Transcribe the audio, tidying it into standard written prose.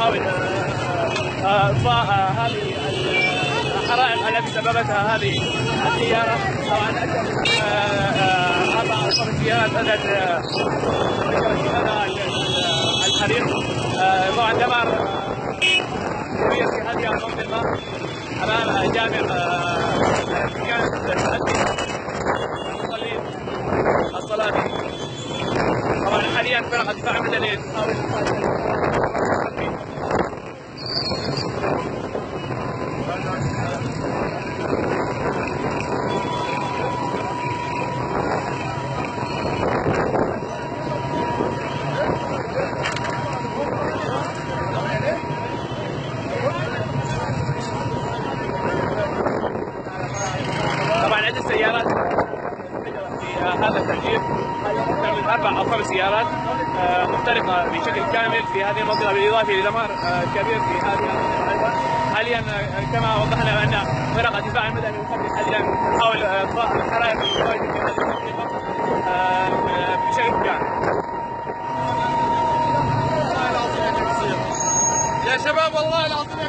تحاول اطفاء هذه الحرائق التي سببتها هذه السياره. طبعا اربع او خمس سيارات اتت هذا الحريق. طبعا دمار كبير في هذه المنطقه امام جامع المصلين الصلاه. طبعا حاليا فرق الدفاع المدني تحاول عدد السيارات في هذا التفجير من 4 أو 5 سيارات مختلقة بشكل كامل في هذه المنطقة، بالإضافة لدمار كبير في هذه المنطقة أيضا. حاليا كما وضحنا أن فرق الدفاع المدني المحلي حاليا تحاول إطفاء الحرائق المتواجدة في هذه المنطقة بشكل كامل. يا شباب والله العظيم يا